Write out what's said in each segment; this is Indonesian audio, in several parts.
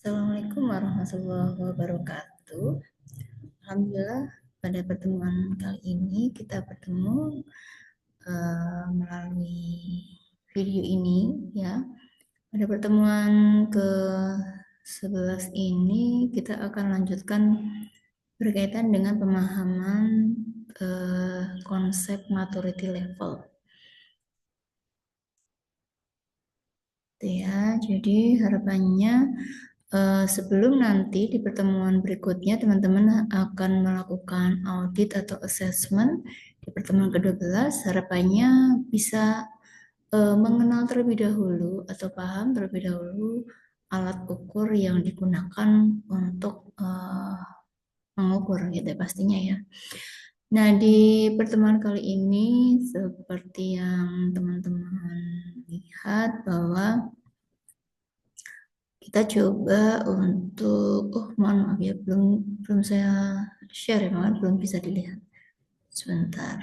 Assalamualaikum warahmatullahi wabarakatuh. Alhamdulillah pada pertemuan kali ini kita bertemu melalui video ini ya. Pada pertemuan ke-11 ini kita akan lanjutkan berkaitan dengan pemahaman konsep maturity level. Ya, jadi harapannya sebelum nanti di pertemuan berikutnya teman-teman akan melakukan audit atau assessment di pertemuan ke-12, harapannya bisa mengenal terlebih dahulu atau paham terlebih dahulu alat ukur yang digunakan untuk mengukur gitu ya, pastinya ya. Nah, di pertemuan kali ini seperti yang teman-teman lihat bahwa kita coba untuk, mohon maaf ya, belum saya share ya, makanya belum bisa dilihat. Sebentar.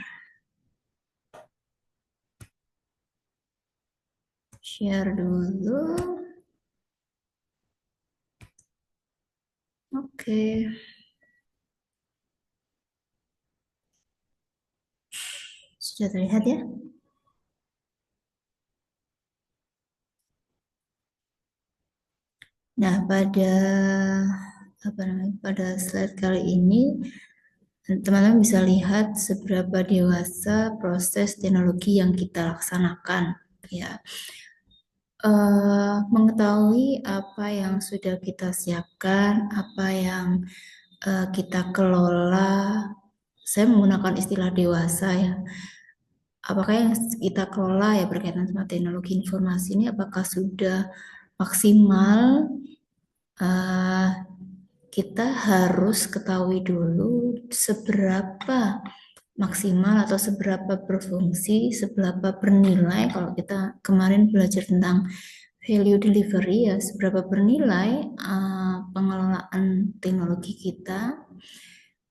Share dulu. Oke. Sudah terlihat ya? Nah, pada slide kali ini teman-teman bisa lihat seberapa dewasa proses teknologi yang kita laksanakan ya. Mengetahui apa yang sudah kita siapkan, apa yang kita kelola. Saya menggunakan istilah dewasa ya. Apakah yang kita kelola ya berkaitan sama teknologi informasi ini apakah sudah maksimal? Uh, kita harus ketahui dulu seberapa maksimal atau seberapa berfungsi, seberapa bernilai. Kalau kita kemarin belajar tentang value delivery ya, seberapa bernilai pengelolaan teknologi kita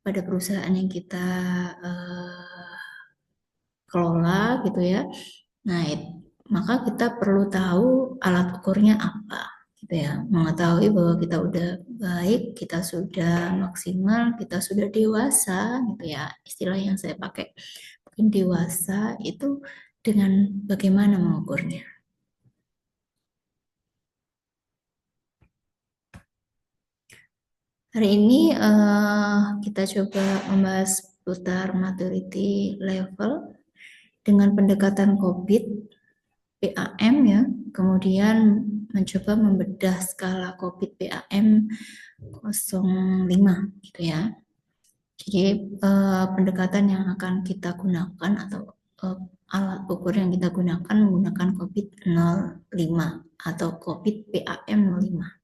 pada perusahaan yang kita kelola gitu ya. Nah, maka kita perlu tahu alat ukurnya apa gitu ya. Mengetahui bahwa kita udah baik, kita sudah maksimal, kita sudah dewasa gitu ya. Istilah yang saya pakai mungkin dewasa itu dengan bagaimana mengukurnya. Hari ini kita coba membahas putar maturity level dengan pendekatan COVID, PAM ya, kemudian mencoba membedah skala COVID PAM 05 gitu ya. Jadi pendekatan yang akan kita gunakan atau alat ukur yang kita gunakan menggunakan COVID 05 atau COVID PAM 05.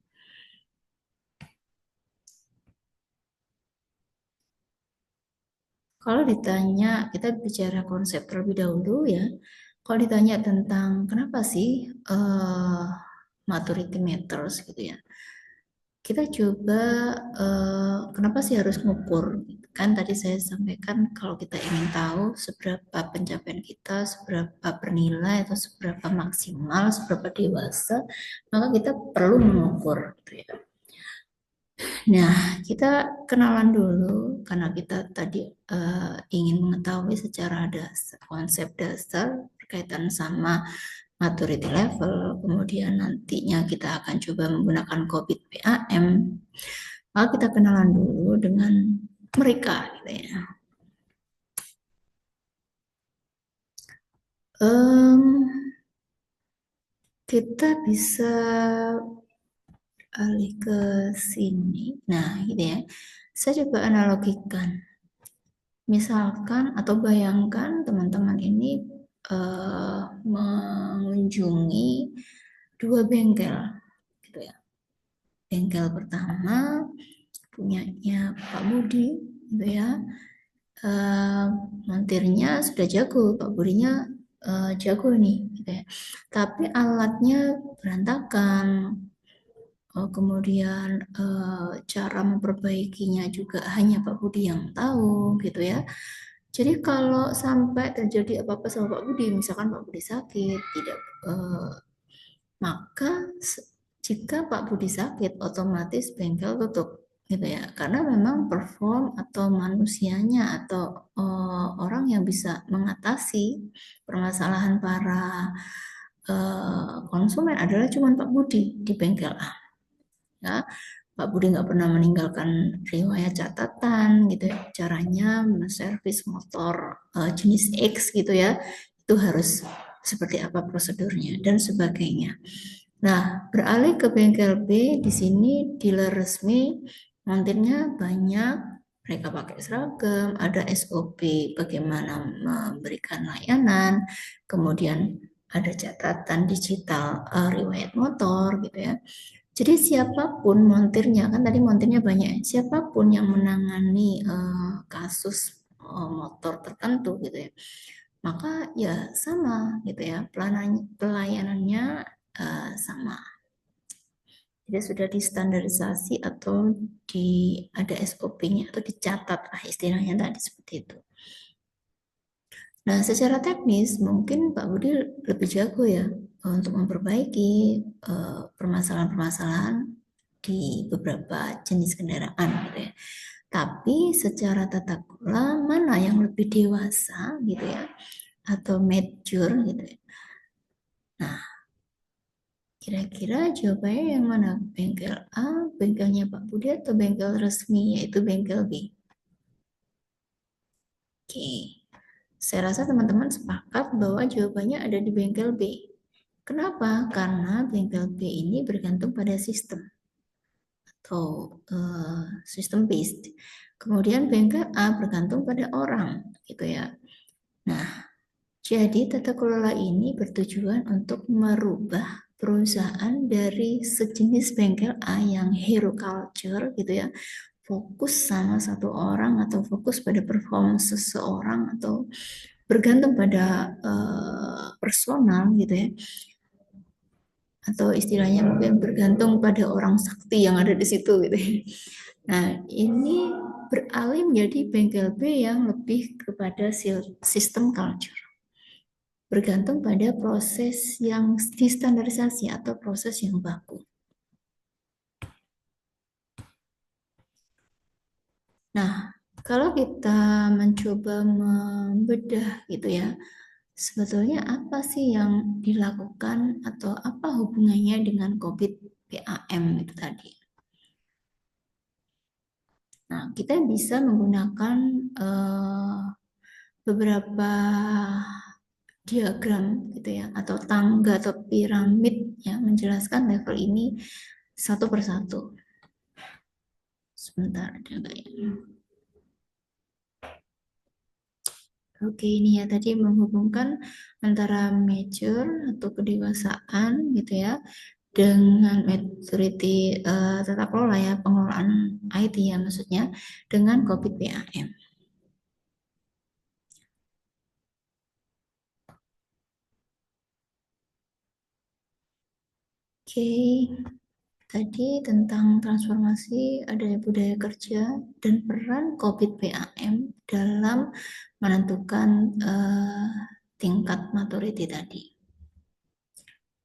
Kalau ditanya, kita bicara konsep terlebih dahulu ya. Kalau ditanya tentang kenapa sih maturity matters gitu ya. Kita coba kenapa sih harus ngukur? Kan tadi saya sampaikan kalau kita ingin tahu seberapa pencapaian kita, seberapa bernilai atau seberapa maksimal, seberapa dewasa, maka kita perlu mengukur gitu ya. Nah, kita kenalan dulu karena kita tadi ingin mengetahui secara dasar, konsep dasar berkaitan sama maturity level, kemudian nantinya kita akan coba menggunakan COVID PAM. Maka kita kenalan dulu dengan mereka gitu ya. Kita bisa alih ke sini. Nah, gitu ya. Saya coba analogikan. Misalkan atau bayangkan teman-teman ini mengunjungi dua bengkel, gitu ya. Bengkel pertama punyanya Pak Budi, gitu ya. Montirnya sudah jago, Pak Budinya jago nih, gitu ya. Tapi alatnya berantakan, kemudian cara memperbaikinya juga hanya Pak Budi yang tahu gitu ya. Jadi kalau sampai terjadi apa-apa sama Pak Budi, misalkan Pak Budi sakit, tidak maka Jika Pak Budi sakit, otomatis bengkel tutup, gitu ya. Karena memang perform atau manusianya atau orang yang bisa mengatasi permasalahan para konsumen adalah cuma Pak Budi di bengkel A. Ya, Pak Budi nggak pernah meninggalkan riwayat catatan gitu ya. Caranya menservis motor jenis X gitu ya. Itu harus seperti apa prosedurnya dan sebagainya. Nah, beralih ke bengkel B, di sini dealer resmi, montirnya banyak, mereka pakai seragam, ada SOP bagaimana memberikan layanan, kemudian ada catatan digital riwayat motor gitu ya. Jadi siapapun montirnya, kan tadi montirnya banyak, siapapun yang menangani kasus motor tertentu gitu ya, maka ya sama gitu ya, pelayanannya sama. Jadi sudah distandarisasi atau ada SOP-nya atau dicatat lah istilahnya tadi seperti itu. Nah, secara teknis mungkin Pak Budi lebih jago ya untuk memperbaiki permasalahan-permasalahan di beberapa jenis kendaraan gitu ya. Tapi secara tata kelola mana yang lebih dewasa gitu ya atau mature gitu ya. Nah, kira-kira jawabannya yang mana? Bengkel A, bengkelnya Pak Budi atau bengkel resmi yaitu bengkel B? Oke, saya rasa teman-teman sepakat bahwa jawabannya ada di bengkel B. Kenapa? Karena bengkel B ini bergantung pada sistem atau sistem based. Kemudian bengkel A bergantung pada orang, gitu ya. Nah, jadi tata kelola ini bertujuan untuk merubah perusahaan dari sejenis bengkel A yang hero culture gitu ya, fokus sama satu orang atau fokus pada performance seseorang atau bergantung pada personal gitu ya, atau istilahnya mungkin bergantung pada orang sakti yang ada di situ gitu ya. Nah, ini beralih menjadi bengkel B yang lebih kepada sistem culture, bergantung pada proses yang distandarisasi atau proses yang baku. Nah, kalau kita mencoba membedah gitu ya, sebetulnya apa sih yang dilakukan atau apa hubungannya dengan COVID PAM itu tadi? Nah, kita bisa menggunakan beberapa diagram gitu ya, atau tangga atau piramid ya, menjelaskan level ini satu persatu. Sebentar, ada nggak ya? Oke, ini ya tadi menghubungkan antara mature atau kedewasaan gitu ya dengan maturity tata kelola ya, pengelolaan IT ya maksudnya, dengan COVID PAM. Oke, tadi tentang transformasi ada budaya kerja dan peran COVID PAM dalam menentukan tingkat maturity tadi.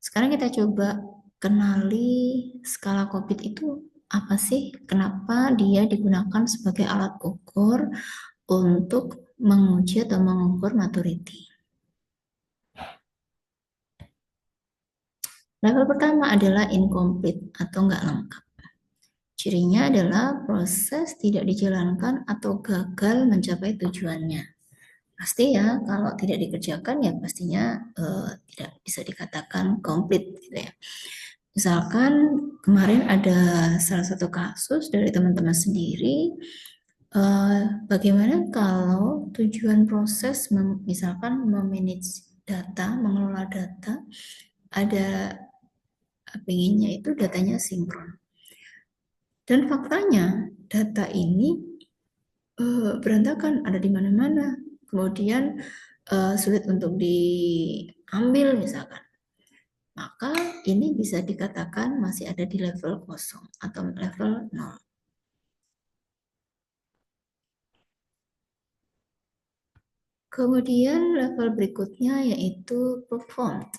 Sekarang kita coba kenali skala COVID itu apa sih? Kenapa dia digunakan sebagai alat ukur untuk menguji atau mengukur maturity? Level pertama adalah incomplete atau nggak lengkap. Cirinya adalah proses tidak dijalankan atau gagal mencapai tujuannya. Pasti ya, kalau tidak dikerjakan ya pastinya tidak bisa dikatakan komplit gitu ya. Misalkan kemarin ada salah satu kasus dari teman-teman sendiri, bagaimana kalau tujuan proses misalkan memanage data, mengelola data, ada pengennya itu datanya sinkron. Dan faktanya data ini berantakan, ada di mana-mana. Kemudian sulit untuk diambil misalkan. Maka ini bisa dikatakan masih ada di level kosong atau level 0. Kemudian level berikutnya yaitu performed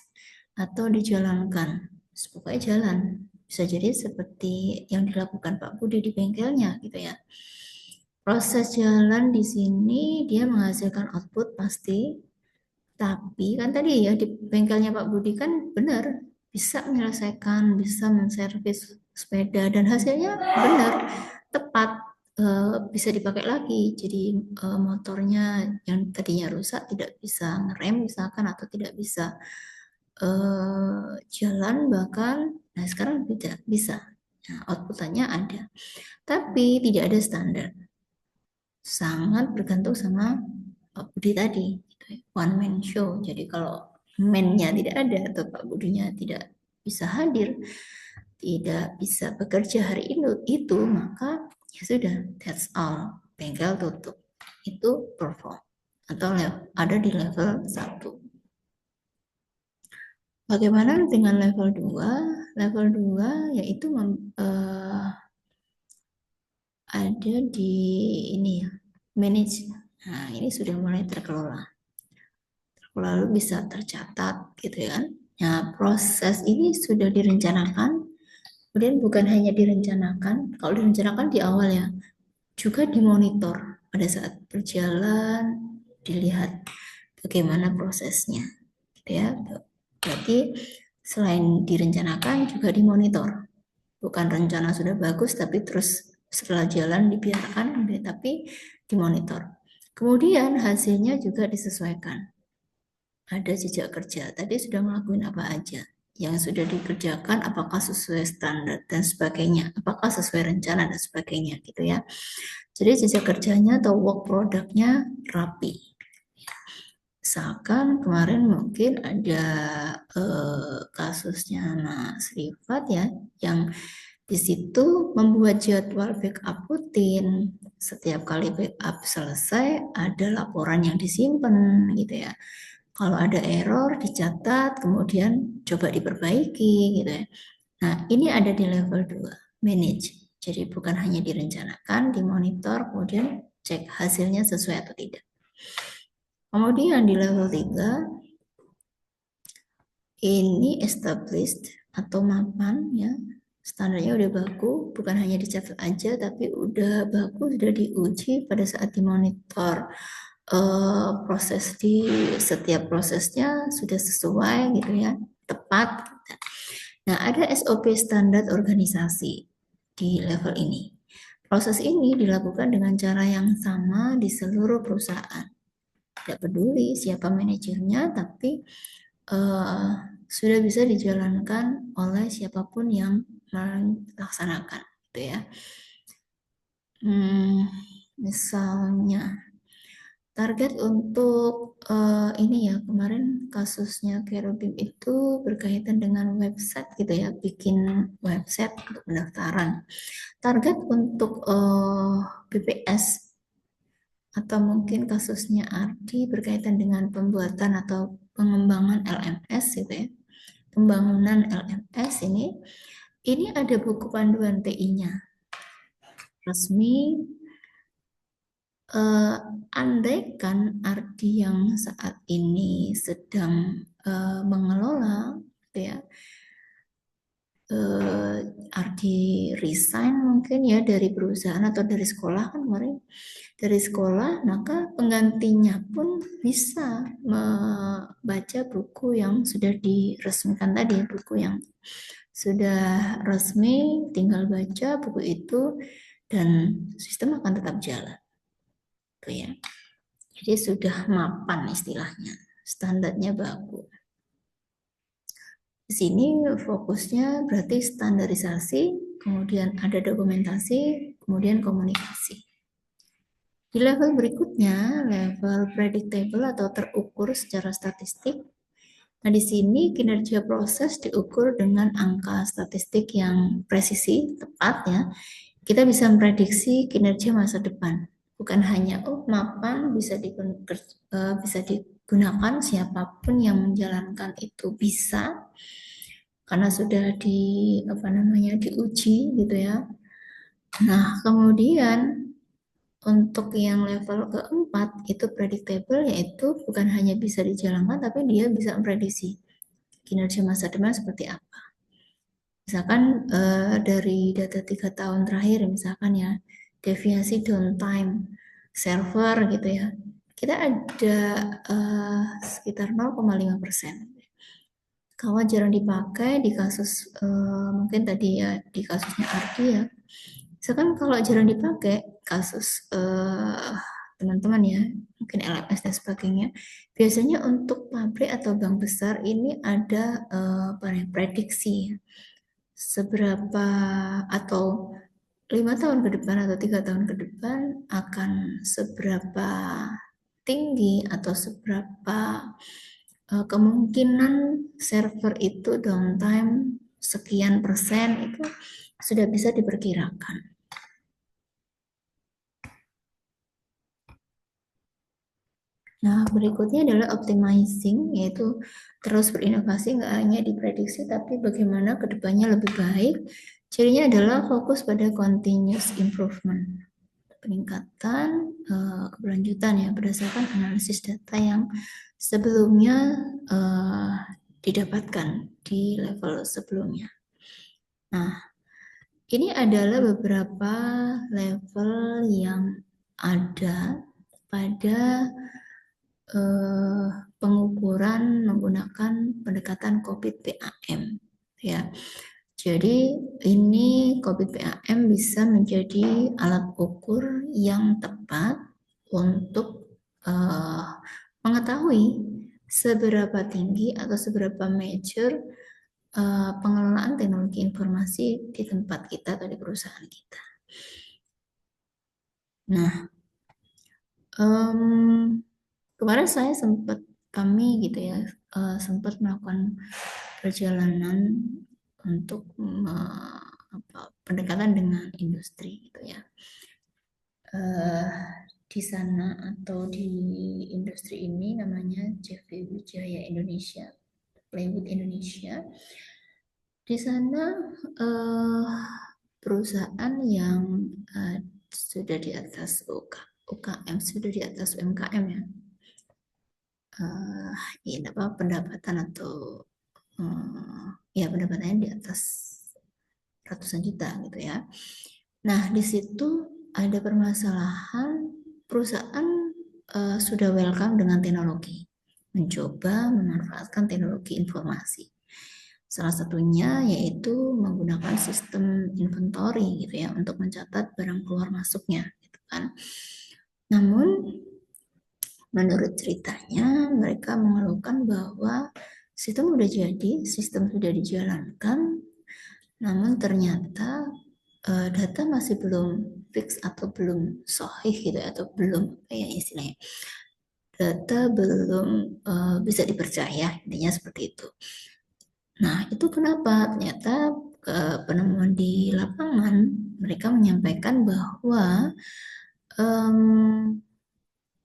atau dijalankan. Pokoknya jalan. Bisa jadi seperti yang dilakukan Pak Budi di bengkelnya gitu ya. Proses jalan di sini dia menghasilkan output pasti, tapi kan tadi ya di bengkelnya Pak Budi kan benar bisa menyelesaikan, bisa menservis sepeda dan hasilnya benar, tepat, bisa dipakai lagi. Jadi motornya yang tadinya rusak tidak bisa ngerem misalkan atau tidak bisa jalan bahkan, nah sekarang tidak bisa. Nah, outputannya ada, tapi tidak ada standar. Sangat bergantung sama Pak Budi tadi, gitu ya. One man show. Jadi kalau man-nya tidak ada atau Pak Budinya tidak bisa hadir, tidak bisa bekerja hari itu maka ya sudah, that's all. Bengkel tutup. Itu perform atau ada di level 1. Bagaimana dengan level 2? Level 2 yaitu ada di ini ya, manage. Nah, ini sudah mulai terkelola. Lalu bisa tercatat gitu ya kan. Nah, proses ini sudah direncanakan, kemudian bukan hanya direncanakan, kalau direncanakan di awal ya, juga dimonitor pada saat berjalan, dilihat bagaimana prosesnya gitu ya. Berarti selain direncanakan juga dimonitor. Bukan rencana sudah bagus tapi terus setelah jalan dibiarkan, tapi dimonitor. Kemudian hasilnya juga disesuaikan. Ada jejak kerja. Tadi sudah ngelakuin apa aja. Yang sudah dikerjakan apakah sesuai standar dan sebagainya. Apakah sesuai rencana dan sebagainya gitu ya. Jadi jejak kerjanya atau work produknya rapi. Misalkan kemarin mungkin ada kasusnya Mas Rifat ya, yang di situ membuat jadwal backup rutin. Setiap kali backup selesai, ada laporan yang disimpan gitu ya. Kalau ada error, dicatat, kemudian coba diperbaiki gitu ya. Nah, ini ada di level 2, manage. Jadi bukan hanya direncanakan, dimonitor, kemudian cek hasilnya sesuai atau tidak. Kemudian di level 3, ini established atau mapan ya. Standarnya udah baku, bukan hanya dicatat aja, tapi udah baku, sudah diuji pada saat dimonitor. Proses di setiap prosesnya sudah sesuai gitu ya, tepat. Nah, ada SOP standar organisasi di level ini. Proses ini dilakukan dengan cara yang sama di seluruh perusahaan. Tidak peduli siapa manajernya, tapi sudah bisa dijalankan oleh siapapun yang melaksanakan, gitu ya. Misalnya target untuk ini ya, kemarin kasusnya Kerubim itu berkaitan dengan website gitu ya, bikin website untuk pendaftaran. Target untuk BPS atau mungkin kasusnya Ardi berkaitan dengan pembuatan atau pengembangan LMS gitu ya. Pembangunan LMS ini ada buku panduan TI-nya resmi. Andaikan Ardi yang saat ini sedang mengelola gitu ya, Ardi resign mungkin ya dari perusahaan atau dari sekolah kan kemarin, dari sekolah, maka penggantinya pun bisa membaca buku yang sudah diresmikan tadi, buku yang sudah resmi, tinggal baca buku itu dan sistem akan tetap jalan. Gitu ya. Jadi sudah mapan istilahnya, standarnya bagus. Di sini fokusnya berarti standarisasi, kemudian ada dokumentasi, kemudian komunikasi. Di level berikutnya, level predictable atau terukur secara statistik. Nah, di sini kinerja proses diukur dengan angka statistik yang presisi, tepat ya. Kita bisa memprediksi kinerja masa depan. Bukan hanya mapan bisa digunakan siapapun yang menjalankan itu bisa, karena sudah diuji gitu ya. Nah, kemudian untuk yang level keempat itu predictable, yaitu bukan hanya bisa dijalankan tapi dia bisa memprediksi kinerja masa depan seperti apa. Misalkan dari data 3 tahun terakhir, misalkan ya, deviasi downtime server gitu ya, kita ada sekitar 0,5%. Kalau jarang dipakai di kasus mungkin tadi ya di kasusnya Ardi ya. Misalkan kalau jarang dipakai kasus teman-teman ya, mungkin LMS dan sebagainya. Biasanya untuk pabrik atau bank besar ini ada prediksi ya, seberapa atau 5 tahun ke depan atau 3 tahun ke depan akan seberapa tinggi atau seberapa kemungkinan server itu downtime sekian persen itu sudah bisa diperkirakan. Nah, berikutnya adalah optimizing, yaitu terus berinovasi nggak hanya diprediksi, tapi bagaimana kedepannya lebih baik. Cirinya adalah fokus pada continuous improvement, peningkatan keberlanjutan ya berdasarkan analisis data yang sebelumnya didapatkan di level sebelumnya. Nah, ini adalah beberapa level yang ada pada pengukuran menggunakan pendekatan COVID PAM ya. Jadi ini COVID PAM bisa menjadi alat ukur yang tepat untuk mengetahui seberapa tinggi atau seberapa mature pengelolaan teknologi informasi di tempat kita atau di perusahaan kita. Nah, kemarin saya sempat kami gitu ya sempat melakukan perjalanan untuk pendekatan dengan industri gitu ya. Di sana atau di industri ini namanya CV Wijaya Indonesia, Plywood Indonesia. Di sana perusahaan yang sudah di atas UKM, sudah di atas UMKM ya. Ya apa pendapatan atau ya pendapatannya di atas ratusan juta gitu ya. Nah, di situ ada permasalahan perusahaan sudah welcome dengan teknologi, mencoba memanfaatkan teknologi informasi. Salah satunya yaitu menggunakan sistem inventory gitu ya untuk mencatat barang keluar masuknya gitu kan. Namun menurut ceritanya mereka mengeluhkan bahwa sistem sudah jadi, sistem sudah dijalankan, namun ternyata data masih belum fix atau belum sahih gitu atau belum ya istilahnya data belum bisa dipercaya, intinya seperti itu. Nah, itu kenapa? Ternyata penemuan di lapangan mereka menyampaikan bahwa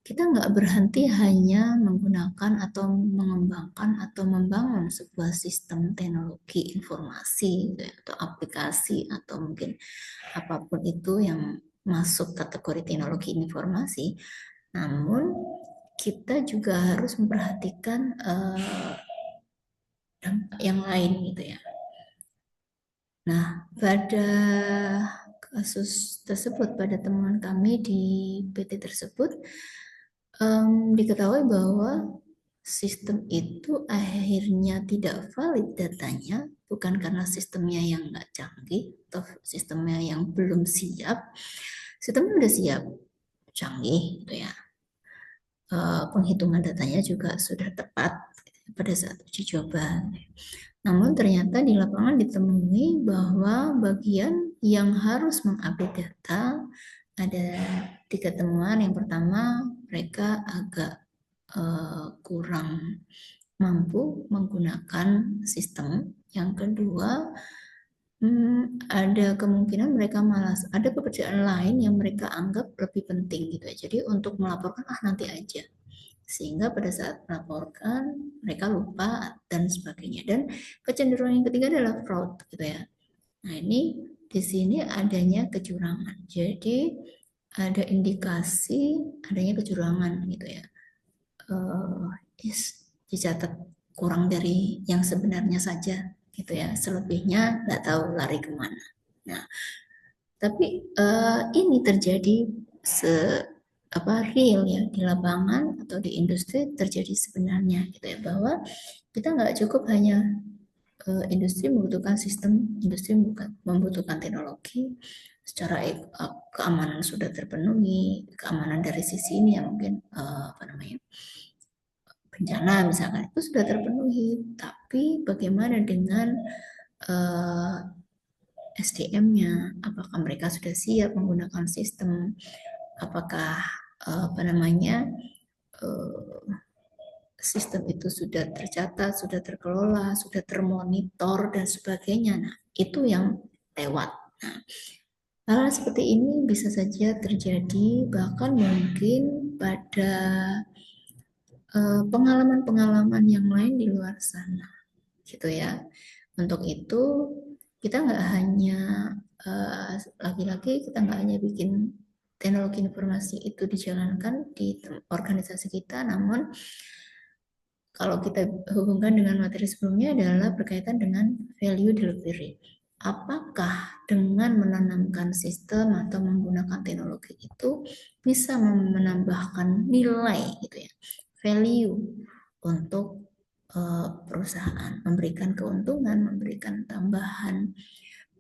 kita nggak berhenti hanya menggunakan atau mengembangkan atau membangun sebuah sistem teknologi informasi gitu ya, atau aplikasi atau mungkin apapun itu yang masuk kategori teknologi informasi, namun kita juga harus memperhatikan dampak yang lain gitu ya. Nah, pada kasus tersebut, pada temuan kami di PT tersebut, diketahui bahwa sistem itu akhirnya tidak valid datanya, bukan karena sistemnya yang nggak canggih atau sistemnya yang belum siap. Sistemnya udah siap, canggih gitu ya. Penghitungan datanya juga sudah tepat pada saat uji coba. Namun ternyata di lapangan ditemui bahwa bagian yang harus mengupdate data ada 3 temuan. Yang pertama, mereka agak kurang mampu menggunakan sistem. Yang kedua, ada kemungkinan mereka malas. Ada pekerjaan lain yang mereka anggap lebih penting gitu ya. Jadi untuk melaporkan nanti aja. Sehingga pada saat melaporkan mereka lupa dan sebagainya. Dan kecenderungan yang ketiga adalah fraud gitu ya. Nah, ini di sini adanya kecurangan. Jadi ada indikasi adanya kecurangan gitu ya. Dicatat kurang dari yang sebenarnya saja gitu ya. Selebihnya nggak tahu lari kemana. Nah, tapi ini terjadi se apa real ya di lapangan atau di industri terjadi sebenarnya gitu ya, bahwa kita nggak cukup hanya industri membutuhkan sistem, industri membutuhkan teknologi secara keamanan sudah terpenuhi, keamanan dari sisi ini ya mungkin apa namanya bencana misalkan itu sudah terpenuhi, tapi bagaimana dengan SDM-nya? Apakah mereka sudah siap menggunakan sistem? Apakah apa namanya sistem itu sudah tercatat, sudah terkelola, sudah termonitor dan sebagainya? Nah, itu yang lewat. Nah, hal seperti ini bisa saja terjadi bahkan mungkin pada pengalaman-pengalaman yang lain di luar sana, gitu ya. Untuk itu kita nggak hanya lagi-lagi kita nggak hanya bikin teknologi informasi itu dijalankan di organisasi kita, namun kalau kita hubungkan dengan materi sebelumnya adalah berkaitan dengan value delivery. Apakah dengan menanamkan sistem atau menggunakan teknologi itu bisa menambahkan nilai gitu ya, value untuk perusahaan, memberikan keuntungan, memberikan tambahan.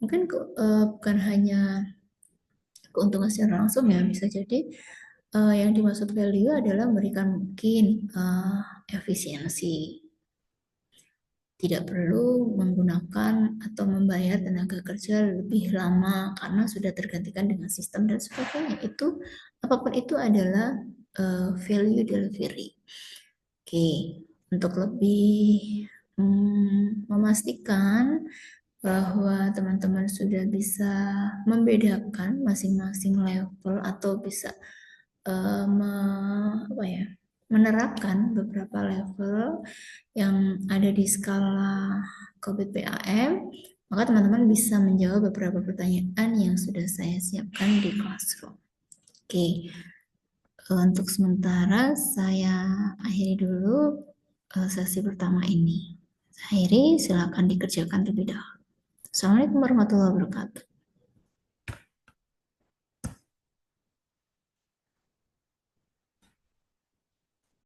Mungkin bukan hanya keuntungan secara langsung ya, bisa jadi yang dimaksud value adalah memberikan mungkin efisiensi, tidak perlu menggunakan atau membayar tenaga kerja lebih lama karena sudah tergantikan dengan sistem dan sebagainya. Itu apapun itu adalah value delivery. Oke, untuk lebih memastikan bahwa teman-teman sudah bisa membedakan masing-masing level atau bisa apa ya, menerapkan beberapa level yang ada di skala COVID PAM, maka teman-teman bisa menjawab beberapa pertanyaan yang sudah saya siapkan di Classroom. Oke, untuk sementara saya akhiri dulu sesi pertama ini. Akhiri, silakan dikerjakan terlebih dahulu. Assalamualaikum warahmatullahi wabarakatuh.